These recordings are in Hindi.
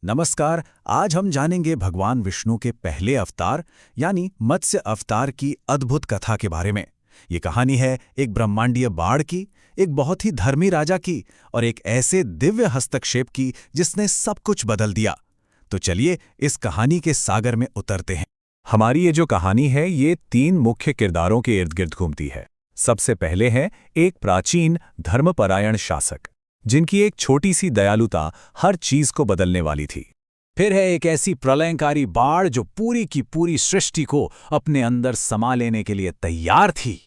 नमस्कार। आज हम जानेंगे भगवान विष्णु के पहले अवतार यानी मत्स्य अवतार की अद्भुत कथा के बारे में। ये कहानी है एक ब्रह्मांडीय बाढ़ की, एक बहुत ही धर्मी राजा की और एक ऐसे दिव्य हस्तक्षेप की जिसने सब कुछ बदल दिया। तो चलिए इस कहानी के सागर में उतरते हैं। हमारी ये जो कहानी है ये 3 मुख्य किरदारों के इर्द गिर्द घूमती है। सबसे पहले है एक प्राचीन धर्मपरायण शासक जिनकी एक छोटी सी दयालुता हर चीज को बदलने वाली थी। फिर है एक ऐसी प्रलयंकारी बाढ़ जो पूरी की पूरी सृष्टि को अपने अंदर समा लेने के लिए तैयार थी।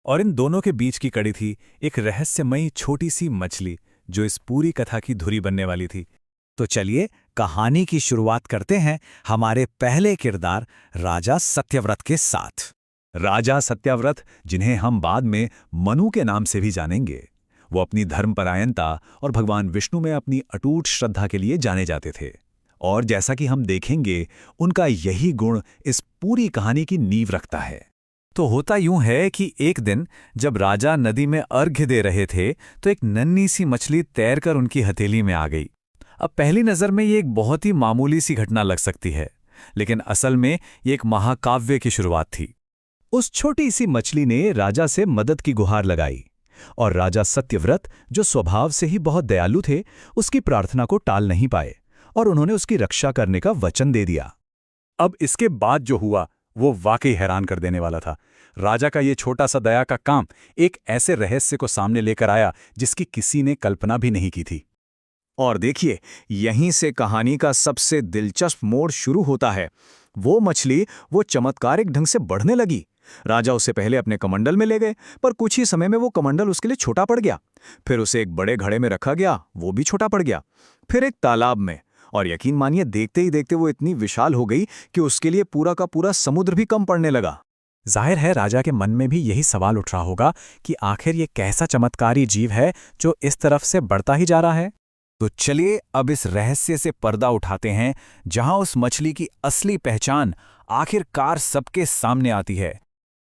और इन दोनों के बीच की कड़ी थी एक रहस्यमयी छोटी सी मछली जो इस पूरी कथा की धुरी बनने वाली थी। तो चलिए कहानी की शुरुआत करते हैं हमारे पहले किरदार राजा सत्यव्रत के साथ। राजा सत्यव्रत, जिन्हें हम बाद में मनु के नाम से भी जानेंगे, वो अपनी धर्मपरायणता और भगवान विष्णु में अपनी अटूट श्रद्धा के लिए जाने जाते थे। और जैसा कि हम देखेंगे, उनका यही गुण इस पूरी कहानी की नींव रखता है। तो होता यूं है कि एक दिन जब राजा नदी में अर्घ्य दे रहे थे तो एक नन्ही सी मछली तैरकर उनकी हथेली में आ गई। अब पहली नज़र में ये एक बहुत ही मामूली सी घटना लग सकती है, लेकिन असल में ये एक महाकाव्य की शुरुआत थी। उस छोटी सी मछली ने राजा से मदद की गुहार लगाई और राजा सत्यव्रत, जो स्वभाव से ही बहुत दयालु थे, उसकी प्रार्थना को टाल नहीं पाए और उन्होंने उसकी रक्षा करने का वचन दे दिया। अब इसके बाद जो हुआ वो वाकई हैरान कर देने वाला था। राजा का ये छोटा सा दया का काम एक ऐसे रहस्य को सामने लेकर आया जिसकी किसी ने कल्पना भी नहीं की थी। और देखिए, यहीं से कहानी का सबसे दिलचस्प मोड़ शुरू होता है। वो मछली वो चमत्कारिक ढंग से बढ़ने लगी। राजा उसे पहले अपने कमंडल में ले गए, पर कुछ ही समय में वो कमंडल उसके लिए छोटा पड़ गया। फिर उसे एक बड़े घड़े में रखा गया, वो भी छोटा पड़ गया। फिर एक तालाब में, और यकीन मानिए देखते ही देखते वो इतनी विशाल हो गई कि उसके लिए पूरा का पूरा समुद्र भी कम पड़ने लगा। जाहिर है राजा के मन में भी यही सवाल उठ रहा होगा कि आखिर ये कैसा चमत्कारी जीव है जो इस तरफ से बढ़ता ही जा रहा है। तो चलिए अब इस रहस्य से पर्दा उठाते हैं, जहां उस मछली की असली पहचान आखिरकार सबके सामने आती है।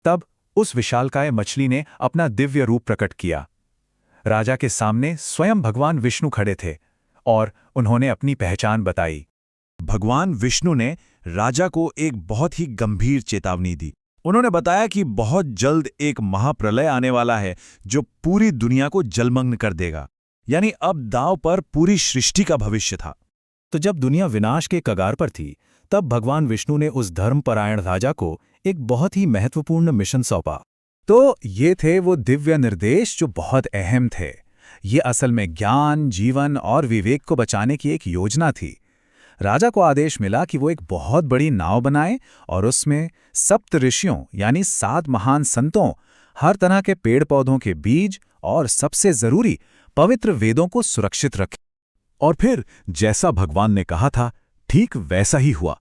तब उस विशालकाय मछली ने अपना दिव्य रूप प्रकट किया। राजा के सामने स्वयं भगवान विष्णु खड़े थे और उन्होंने अपनी पहचान बताई। भगवान विष्णु ने राजा को एक बहुत ही गंभीर चेतावनी दी। उन्होंने बताया कि बहुत जल्द एक महाप्रलय आने वाला है जो पूरी दुनिया को जलमग्न कर देगा। यानी अब दांव पर पूरी सृष्टि का भविष्य था। तो जब दुनिया विनाश के कगार पर थी, तब भगवान विष्णु ने उस धर्मपरायण राजा को एक बहुत ही महत्वपूर्ण मिशन सौंपा। तो ये थे वो दिव्य निर्देश जो बहुत अहम थे। ये असल में ज्ञान, जीवन और विवेक को बचाने की एक योजना थी। राजा को आदेश मिला कि वो एक बहुत बड़ी नाव बनाए और उसमें सप्त ऋषियों यानी 7 महान संतों, हर तरह के पेड़ पौधों के बीज और सबसे जरूरी पवित्र वेदों को सुरक्षित रखे। और फिर जैसा भगवान ने कहा था, ठीक वैसा ही हुआ।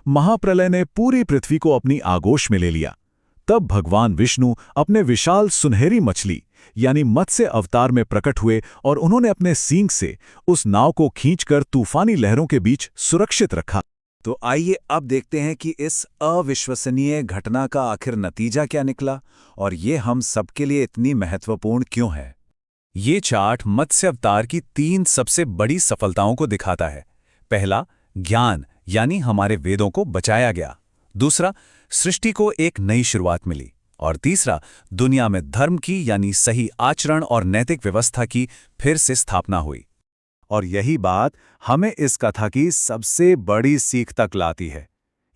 महाप्रलय ने पूरी पृथ्वी को अपनी आगोश में ले लिया। तब भगवान विष्णु अपने विशाल सुनहरी मछली यानी मत्स्य अवतार में प्रकट हुए और उन्होंने अपने सींग से उस नाव को खींचकर तूफानी लहरों के बीच सुरक्षित रखा। तो आइए अब देखते हैं कि इस अविश्वसनीय घटना का आखिर नतीजा क्या निकला और ये हम सबके लिए इतनी महत्वपूर्ण क्यों है। ये चार्ट मत्स्य अवतार की 3 सबसे बड़ी सफलताओं को दिखाता है। पहला, ज्ञान यानी हमारे वेदों को बचाया गया। दूसरा, सृष्टि को एक नई शुरुआत मिली। और तीसरा, दुनिया में धर्म की यानी सही आचरण और नैतिक व्यवस्था की फिर से स्थापना हुई। और यही बात हमें इस कथा की सबसे बड़ी सीख तक लाती है।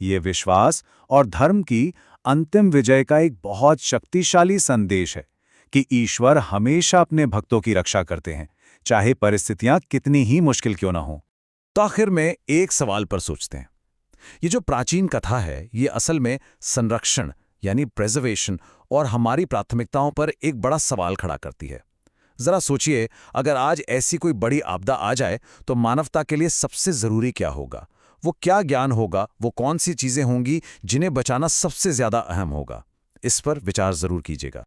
ये विश्वास और धर्म की अंतिम विजय का एक बहुत शक्तिशाली संदेश है कि ईश्वर हमेशा अपने भक्तों की रक्षा करते हैं, चाहे परिस्थितियां कितनी ही मुश्किल क्यों ना हो। तो आखिर में एक सवाल पर सोचते हैं। ये जो प्राचीन कथा है, ये असल में संरक्षण यानी प्रिजर्वेशन और हमारी प्राथमिकताओं पर एक बड़ा सवाल खड़ा करती है। जरा सोचिए, अगर आज ऐसी कोई बड़ी आपदा आ जाए तो मानवता के लिए सबसे जरूरी क्या होगा? वो क्या ज्ञान होगा? वो कौन सी चीजें होंगी जिन्हें बचाना सबसे ज्यादा अहम होगा? इस पर विचार जरूर कीजिएगा।